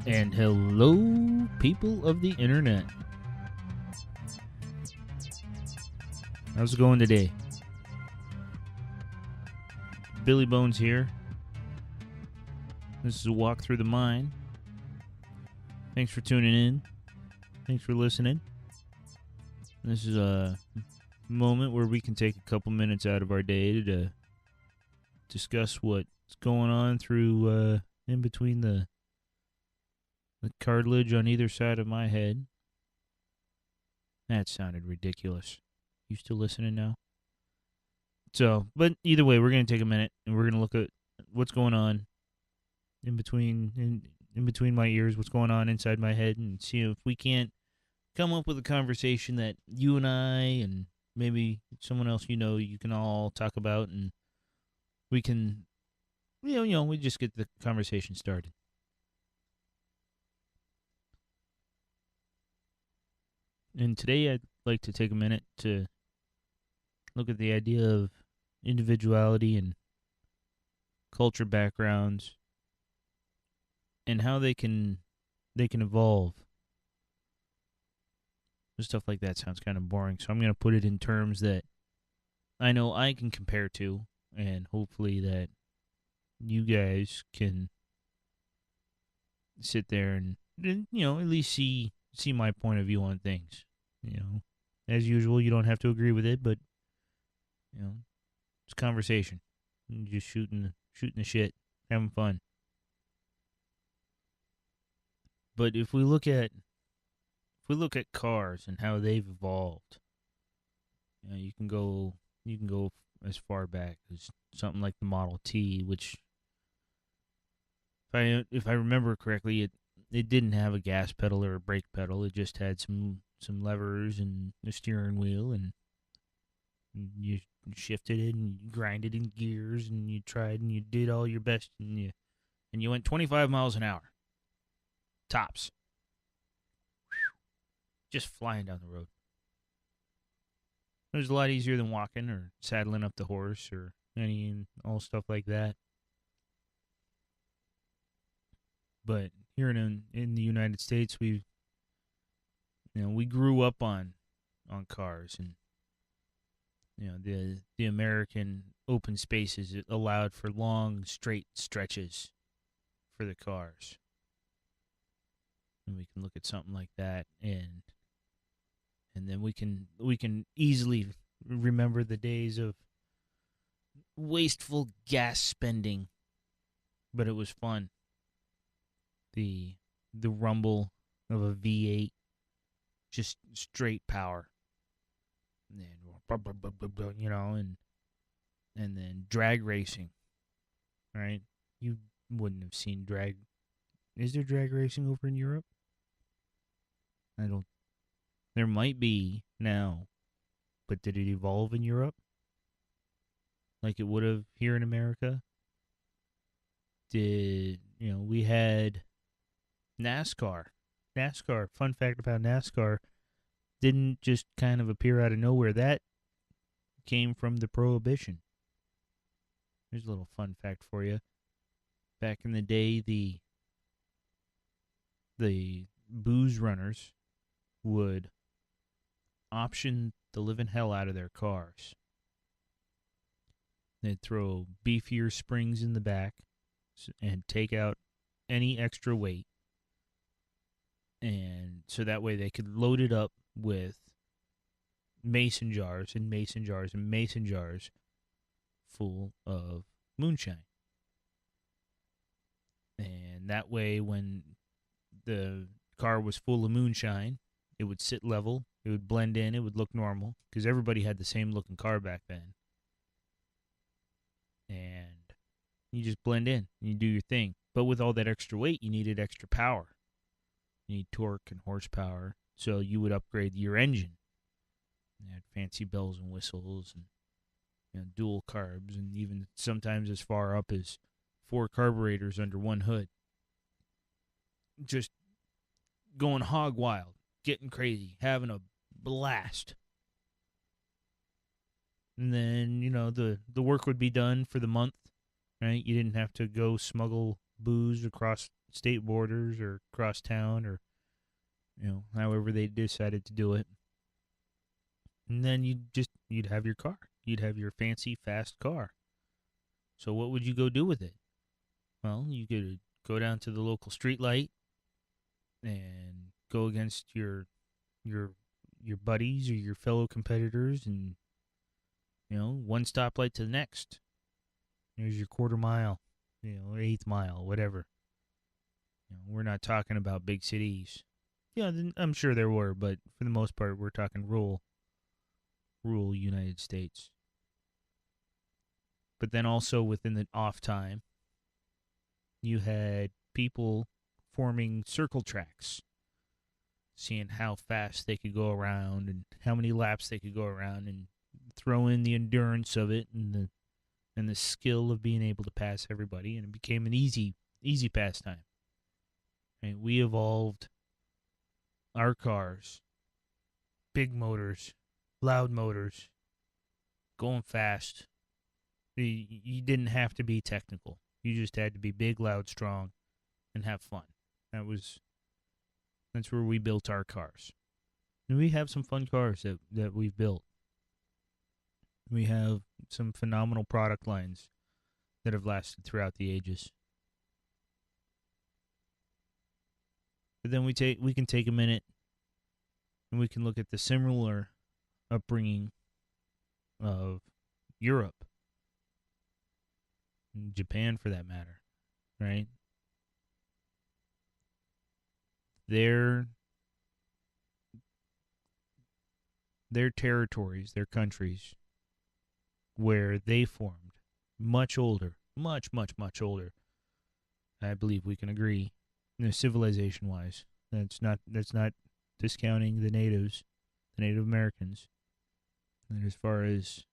And hello, people of the internet. How's it going today? Billy Bones here. This is a walk through the mind. Thanks for tuning in. Thanks for listening. This is a moment where we can take a couple minutes out of our day to discuss what's going on through in between the cartilage on either side of my head. That sounded ridiculous. You still listening now? So, but either way, we're going to take a minute and we're going to look at what's going on in between my ears, what's going on inside my head, and see if we can't come up with a conversation that you and I and maybe someone else you can all talk about, and we can, we just get the conversation started. And today I'd like to take a minute to look at the idea of individuality and culture backgrounds and how they can evolve. Stuff like that sounds kind of boring, so I'm going to put it in terms that I know I can compare to, and hopefully that you guys can sit there and at least see my point of view on things. As usual, you don't have to agree with it, but it's conversation. You're just shooting the shit, having fun. But if we look at cars and how they've evolved, you can go as far back as something like the Model T, which if I remember correctly, it didn't have a gas pedal or a brake pedal. It just had some levers and a steering wheel, and you shifted it and you grinded in gears, and you tried and you did all your best, and you went 25 miles an hour. Tops. Just flying down the road. It was a lot easier than walking or saddling up the horse or all stuff like that. But here in the United States, we grew up on cars, and the American open spaces, it allowed for long straight stretches for the cars. And we can look at something like that, and then we can easily remember the days of wasteful gas spending, but it was fun. The rumble of a V8, just straight power, and then drag racing, right? You wouldn't have seen drag. Is there drag racing over in Europe? There might be now, but did it evolve in Europe like it would have here in America? We had NASCAR. Fun fact about NASCAR, didn't just kind of appear out of nowhere. That came from the Prohibition. Here's a little fun fact for you. Back in the day, the booze runners would option the living hell out of their cars. They'd throw beefier springs in the back and take out any extra weight. And so that way they could load it up with mason jars and mason jars and mason jars full of moonshine. And that way, when the car was full of moonshine, it would sit level, it would blend in, it would look normal, because everybody had the same looking car back then. And you just blend in, and you do your thing. But with all that extra weight, you needed extra power. You need torque and horsepower, so you would upgrade your engine. You had fancy bells and whistles, and dual carbs, and even sometimes as far up as 4 carburetors under one hood. Just going hog wild, getting crazy, having a blast. And then, the work would be done for the month, right? You didn't have to go smuggle booze across state borders or across town, or however they decided to do it. And then you'd have your car. You'd have your fancy fast car. So what would you go do with it? Well, you could go down to the local street light and go against your buddies or your fellow competitors, and one stoplight to the next. There's your quarter mile, eighth mile, whatever. We're not talking about big cities. Yeah, I'm sure there were, but for the most part, we're talking rural United States. But then also within the off time, you had people forming circle tracks, seeing how fast they could go around and how many laps they could go around, and throw in the endurance of it and the skill of being able to pass everybody, and it became an easy pastime. Right? We evolved our cars, big motors, loud motors, going fast. You didn't have to be technical. You just had to be big, loud, strong, and have fun. That's where we built our cars. And we have some fun cars that we've built. We have some phenomenal product lines that have lasted throughout the ages. But then we can take a minute and we can look at the similar upbringing of Europe, and Japan for that matter, right? Their territories, their countries, where they formed, much older, much older. I believe we can agree, civilization-wise. That's not discounting the natives, the Native Americans. And as far as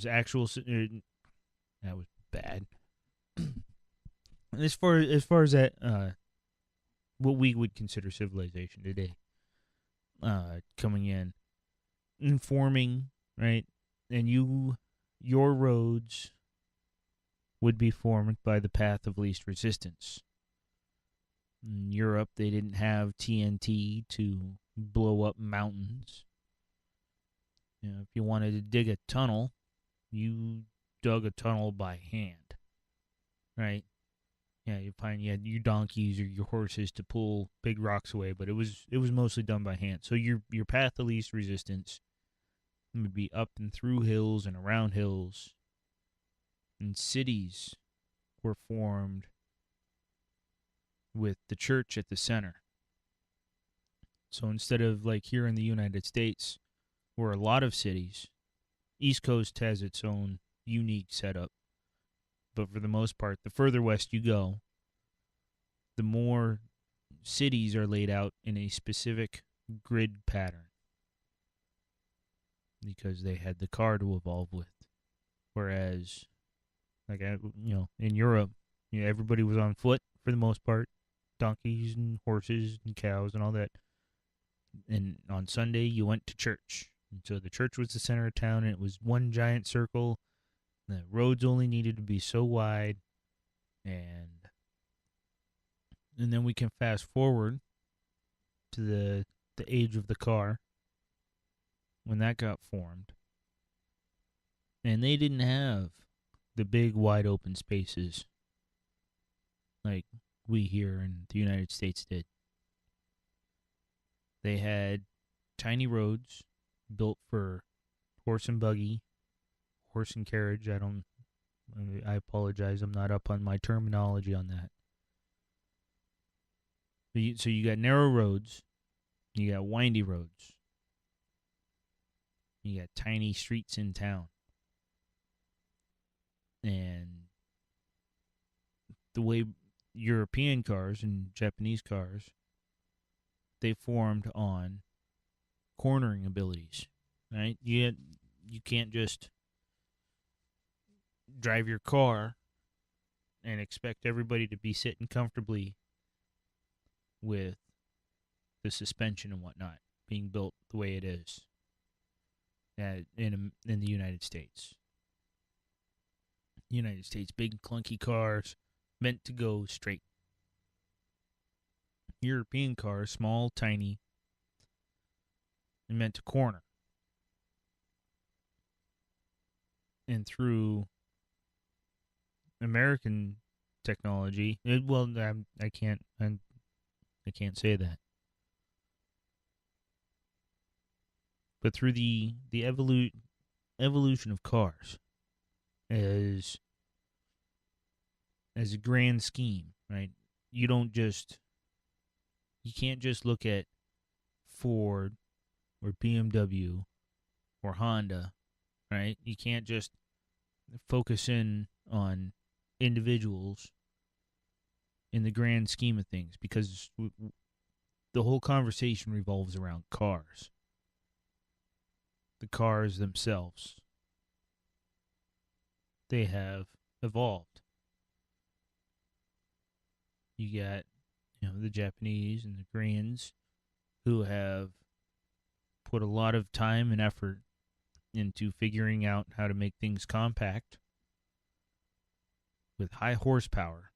actual, that was bad. as far as that, what we would consider civilization today, coming in and forming, right? And your roads would be formed by the path of least resistance. In Europe, they didn't have TNT to blow up mountains. If you wanted to dig a tunnel, you dug a tunnel by hand, right? Yeah, you had your donkeys or your horses to pull big rocks away, but it was mostly done by hand. So your path of least resistance would be up and through hills and around hills. And cities were formed with the church at the center. So instead of like here in the United States, where a lot of cities, East Coast has its own unique setup, but for the most part, the further west you go, the more cities are laid out in a specific grid pattern, because they had the car to evolve with. Whereas, like, in Europe, everybody was on foot for the most part, donkeys and horses and cows and all that. And on Sunday, you went to church. And so the church was the center of town, and it was one giant circle. The roads only needed to be so wide. And then we can fast forward to the age of the car, when that got formed. And they didn't have the big, wide open spaces like we here in the United States did. They had tiny roads built for horse and buggy, horse and carriage. I apologize, I'm not up on my terminology on that. So you got narrow roads, you got windy roads, you got tiny streets in town. And the way European cars and Japanese cars, they formed on cornering abilities, right? You can't just drive your car and expect everybody to be sitting comfortably with the suspension and whatnot being built the way it is in the United States. United States, big clunky cars meant to go straight. European cars, small, tiny, and meant to corner. And through American technology, I can't say that. But through the evolution of cars as a grand scheme, right? You don't just you can't just look at Ford or BMW or Honda, right? You can't just focus in on individuals in the grand scheme of things, because the whole conversation revolves around cars. The cars themselves, they have evolved. You got, the Japanese and the Koreans who have put a lot of time and effort into figuring out how to make things compact with high horsepower.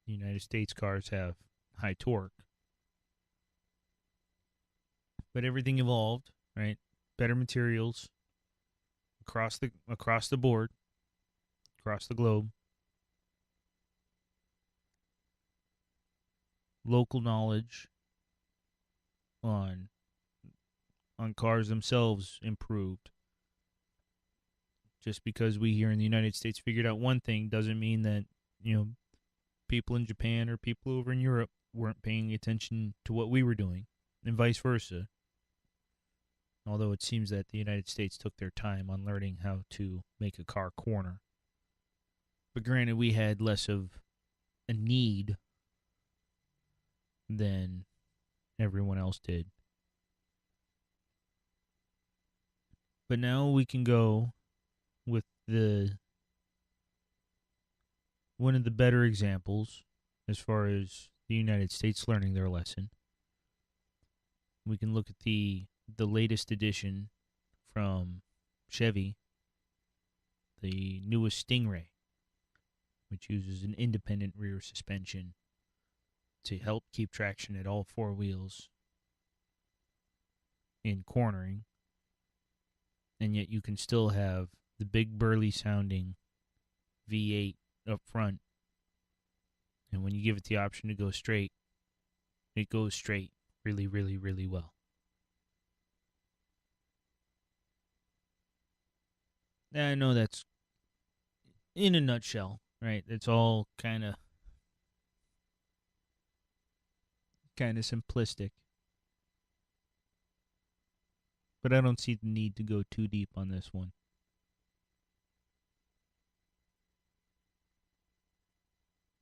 The United States cars have high torque. But everything evolved, right? Better materials across the board, across the globe. Local knowledge on cars themselves improved. Just because we here in the United States figured out one thing doesn't mean that, people in Japan or people over in Europe weren't paying attention to what we were doing, and vice versa. Although it seems that the United States took their time on learning how to make a car corner. But granted, we had less of a need than everyone else did. But now we can go with one of the better examples as far as the United States learning their lesson. We can look at the latest edition from Chevy, the newest Stingray, which uses an independent rear suspension to help keep traction at all four wheels in cornering. And yet you can still have the big burly sounding V8 up front. And when you give it the option to go straight, it goes straight really, really, really well. Now, I know that's in a nutshell, right? It's all kind of simplistic. But I don't see the need to go too deep on this one.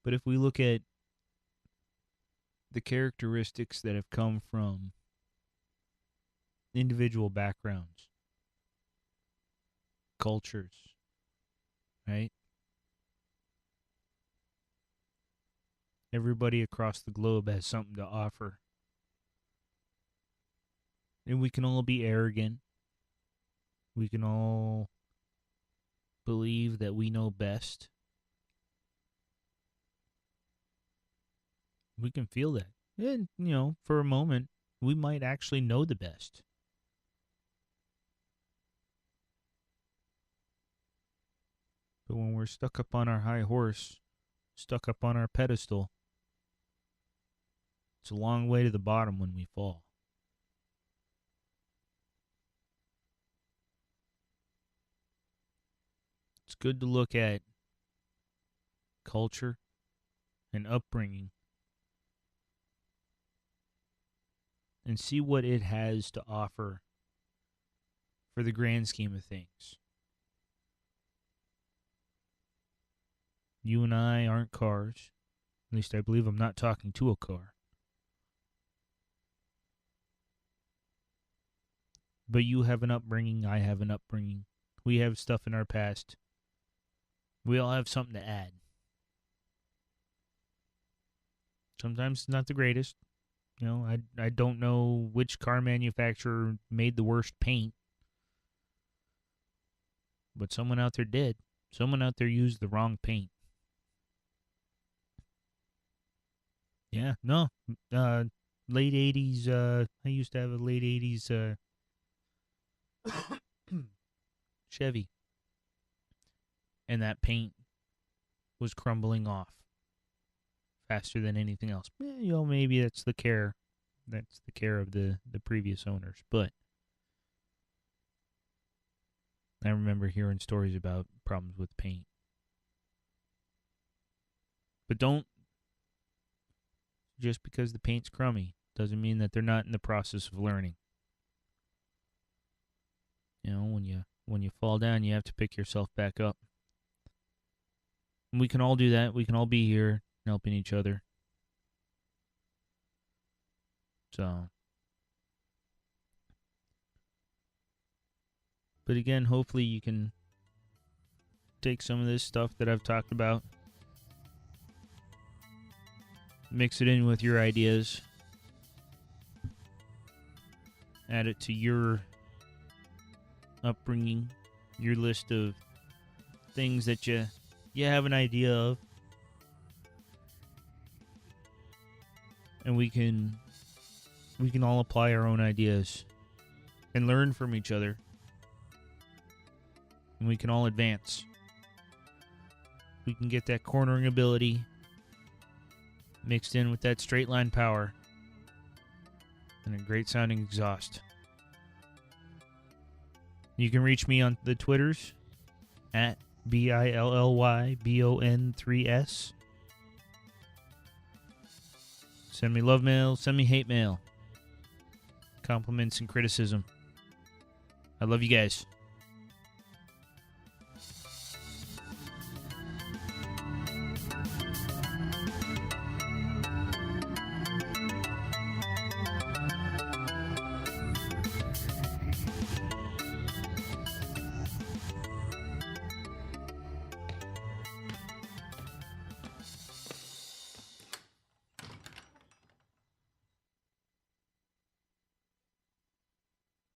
But if we look at the characteristics that have come from individual backgrounds, cultures, right? Everybody across the globe has something to offer. And we can all be arrogant. We can all believe that we know best. We can feel that. And, for a moment, we might actually know the best. But when we're stuck up on our high horse, stuck up on our pedestal, it's a long way to the bottom when we fall. It's good to look at culture and upbringing and see what it has to offer for the grand scheme of things. You and I aren't cars. At least I believe I'm not talking to a car. But you have an upbringing, I have an upbringing. We have stuff in our past. We all have something to add. Sometimes it's not the greatest. I don't know which car manufacturer made the worst paint. But someone out there did. Someone out there used the wrong paint. Yeah, no. Late 80s, I used to have a late 80s Chevy, and that paint was crumbling off faster than anything else. Maybe that's the care. That's the care of the previous owners. But I remember hearing stories about problems with paint. But don't, just because the paint's crummy doesn't mean that they're not in the process of learning. When you fall down, you have to pick yourself back up. And we can all do that. We can all be here helping each other. So, but again, hopefully you can take some of this stuff that I've talked about, mix it in with your ideas, add it to your upbringing, your list of things that you have an idea of, and we can all apply our own ideas and learn from each other, and we can all advance. We can get that cornering ability mixed in with that straight line power and a great sounding exhaust. You can reach me on the Twitters at BILLYBON3S. Send me love mail, send me hate mail, compliments and criticism. I love you guys.